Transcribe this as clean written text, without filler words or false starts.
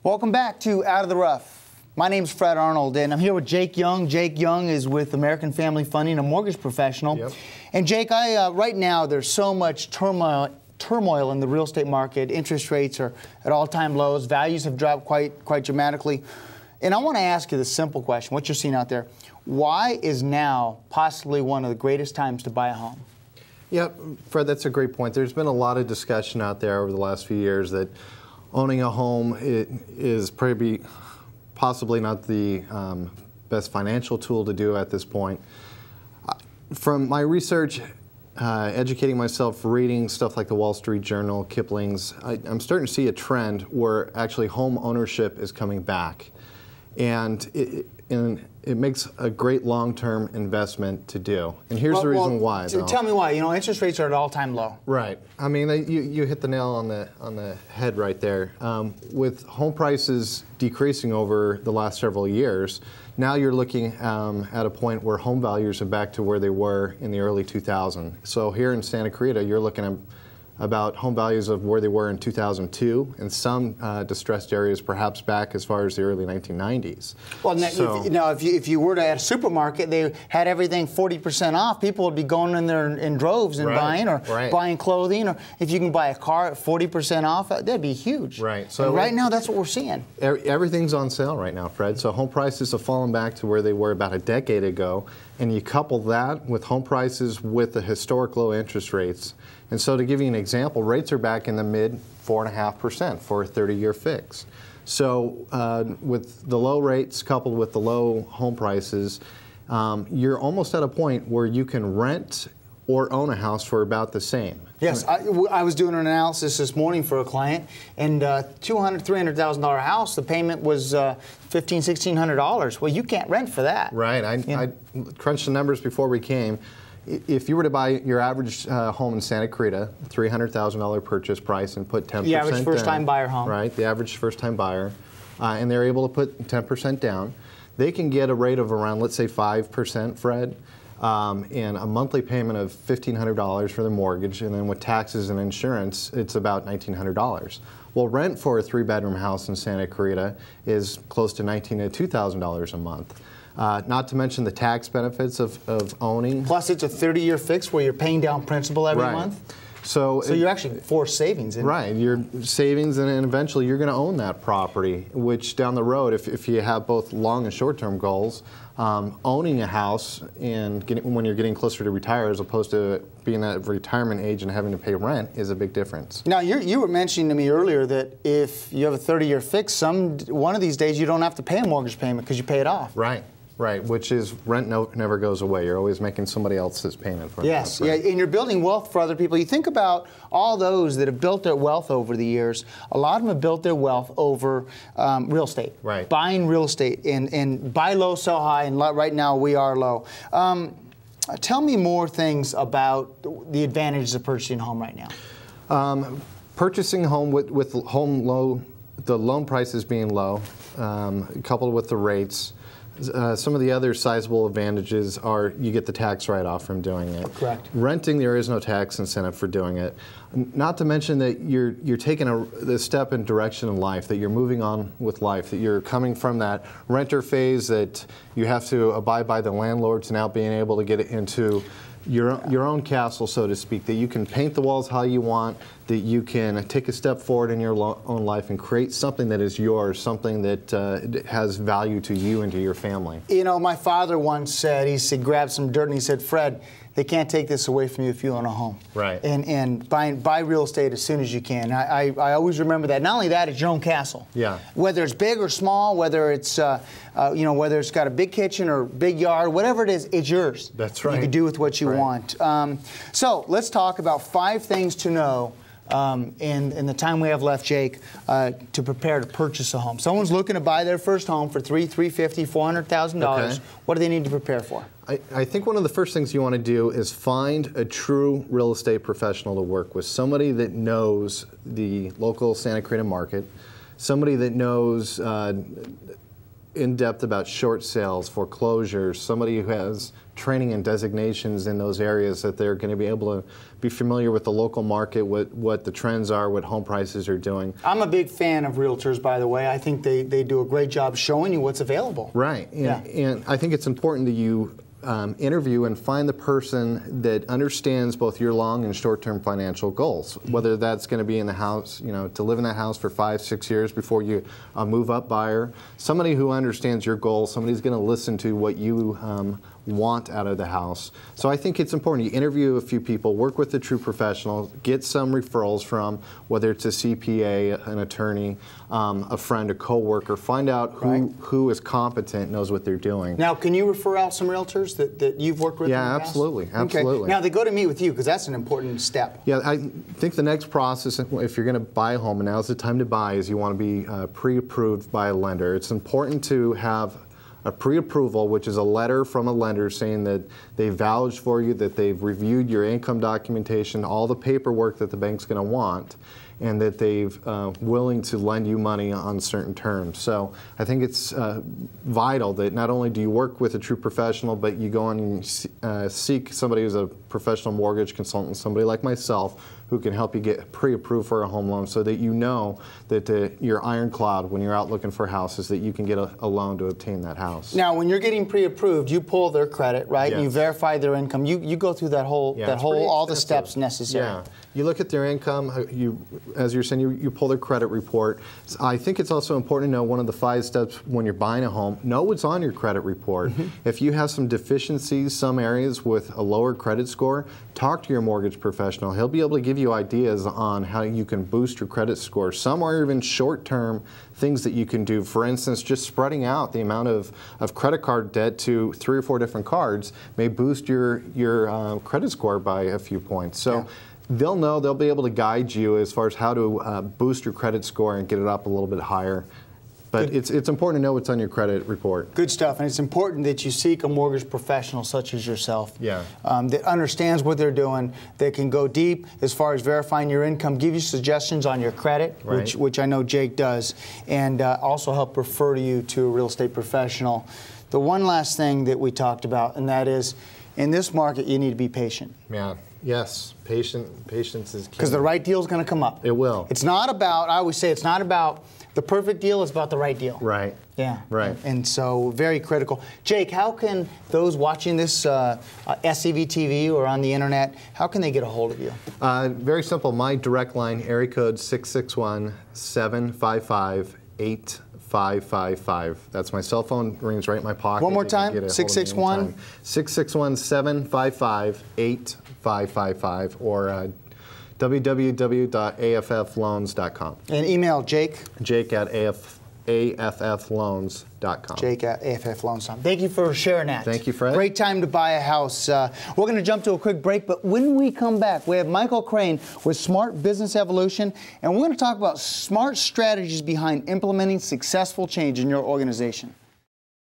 Welcome back to Out of the Rough. My name's Fred Arnold, and I'm here with Jake Young. Jake Young is with American Family Funding, a mortgage professional. Yep. And Jake, right now there's so much turmoil in the real estate market. Interest rates are at all-time lows. Values have dropped quite dramatically. And I want to ask you the simple question, what you're seeing out there. Why is now possibly one of the greatest times to buy a home? Yeah, Fred, that's a great point. There's been a lot of discussion out there over the last few years that owning a home is possibly not the best financial tool to do at this point. From my research, educating myself, reading stuff like the Wall Street Journal, Kipling's, I'm starting to see a trend where actually home ownership is coming back. And it makes a great long-term investment to do. And here's the reason why. Tell me why. You know, interest rates are at all-time low. Right. I mean, you hit the nail on the head right there. With home prices decreasing over the last several years, now you're looking at a point where home values are back to where they were in the early 2000s. So here in Santa Cruz, you're looking at about home values of where they were in 2002, and some distressed areas perhaps back as far as the early 1990s. Well, now if you were to at a supermarket, they had everything 40% off, people would be going in there in droves and buying, or buying clothing, or if you can buy a car at 40% off, that'd be huge. Right. So right now, that's what we're seeing. Everything's on sale right now, Fred. So home prices have fallen back to where they were about a decade ago, and you couple that with home prices with the historic low interest rates. And so to give you an example, rates are back in the mid 4.5% for a 30-year fix. So with the low rates coupled with the low home prices, you're almost at a point where you can rent or own a house for about the same. Yes, I was doing an analysis this morning for a client, and $200,000, $300,000 house, the payment was $1,500, $1,600. Well, you can't rent for that. Right. I crunched the numbers before we came. If you were to buy your average home in Santa Cruz, $300,000 purchase price, and put 10% down. The average first-time buyer home. Right, the average first-time buyer, and they're able to put 10% down, they can get a rate of around, let's say, 5%, Fred, and a monthly payment of $1,500 for the mortgage, and then with taxes and insurance, it's about $1,900. Well, rent for a 3-bedroom house in Santa Cruz is close to $1,900 to $2,000 a month. Not to mention the tax benefits of owning. Plus, it's a 30-year fix where you're paying down principal every month. So you're actually forced savings. Right, your savings, and eventually you're going to own that property, which down the road, if you have both long and short-term goals, owning a house and when you're getting closer to retire as opposed to being at retirement age and having to pay rent is a big difference. Now, you were mentioning to me earlier that if you have a 30-year fix, one of these days you don't have to pay a mortgage payment because you pay it off. Right. Right, which is rent never goes away. You're always making somebody else's payment for it. Yes, yeah, and you're building wealth for other people. You think about all those that have built their wealth over the years. A lot of them have built their wealth over real estate. Right. Buying real estate, and buy low, sell high, and right now we are low. Tell me more things about the advantages of purchasing a home right now. Purchasing a home with the loan prices being low, coupled with the rates. Some of the other sizable advantages are you get the tax write-off from doing it. Correct. Renting, there is no tax incentive for doing it. Not to mention that you're taking a step in direction in life, that you're moving on with life, that you're coming from that renter phase that you have to abide by the landlord to now being able to get it into your own castle, so to speak, that you can paint the walls how you want, that you can take a step forward in your own life and create something that is yours, something that has value to you and to your family. You know, my father once said, he said, grabbed some dirt and he said, Fred, they can't take this away from you if you own a home. Right. And buy real estate as soon as you can. I always remember that. Not only that, it's your own castle. Yeah. Whether it's big or small, whether it's whether it's got a big kitchen or big yard, whatever it is, it's yours. That's right. You can do with what you want. So let's talk about 5 things to know in the time we have left, Jake, to prepare to purchase a home. Someone's looking to buy their first home for $350,000, $400,000. Okay. What do they need to prepare for? I think one of the first things you want to do is find a true real estate professional to work with, somebody that knows the local Santa Cruz market, somebody that knows in depth about short sales, foreclosures, somebody who has training and designations in those areas that they're going to be able to be familiar with the local market, what the trends are, what home prices are doing. I'm a big fan of realtors, by the way. I think they do a great job showing you what's available. Right, and I think it's important that you interview and find the person that understands both your long and short-term financial goals, whether that's going to be in the house, to live in that house for 5-6 years before you move up buyer, somebody who understands your goals, somebody who's going to listen to what you want out of the house. So I think it's important you interview a few people, work with a true professional, get some referrals from, whether it's a CPA, an attorney, a friend, a coworker, find out who is competent, knows what they're doing. Now, can you refer out some realtors that you've worked with? Yeah, in the past? absolutely, absolutely. Okay. Now they go to meet with you because that's an important step. Yeah, I think the next process, if you're going to buy a home, and now's the time to buy, is you want to be pre-approved by a lender. It's important to have a pre-approval, which is a letter from a lender saying that they vouched for you, that they've reviewed your income documentation, all the paperwork that the bank's going to want, and that they've willing to lend you money on certain terms. So I think it's vital that not only do you work with a true professional, but you go on and seek somebody who's a professional mortgage consultant, somebody like myself, who can help you get pre-approved for a home loan so that you know that you're ironclad when you're out looking for houses, that you can get a loan to obtain that house. Now, when you're getting pre-approved, you pull their credit, right? Yes. And you verify their income. You go through all the steps necessary. Yeah. You look at their income, as you're saying, you pull their credit report. So I think it's also important to know one of the 5 steps when you're buying a home, know what's on your credit report. If you have some deficiencies, some areas with a lower credit score, talk to your mortgage professional. He'll be able to give you ideas on how you can boost your credit score. Some are even short-term things that you can do. For instance, just spreading out the amount of credit card debt to 3 or 4 different cards may boost your credit score by a few points. So they'll be able to guide you as far as how to boost your credit score and get it up a little bit higher. But it's important to know what's on your credit report. Good stuff, and it's important that you seek a mortgage professional such as yourself that understands what they're doing, that can go deep as far as verifying your income, give you suggestions on your credit, which I know Jake does, and also help refer you to a real estate professional. The one last thing that we talked about, and that is, in this market, you need to be patient. Yeah. Yes, patience is key. Because the right deal is going to come up. It will. It's not about, I always say, it's not about the perfect deal, it's about the right deal. Right. Yeah. Right. And so, very critical. Jake, how can those watching this SCV TV or on the internet, how can they get a hold of you? Very simple. My direct line, area code 661-755-8555. That's my cell phone, rings right in my pocket. One more time, 661? 661-755-8555 or www.affloans.com. And email Jake? Jake at affloans.com. Jake at affloans.com. Thank you for sharing that. Thank you, Fred. Great time to buy a house. We're going to jump to a quick break, but when we come back, we have Michael Crane with Smart Business Evolution, and we're going to talk about smart strategies behind implementing successful change in your organization.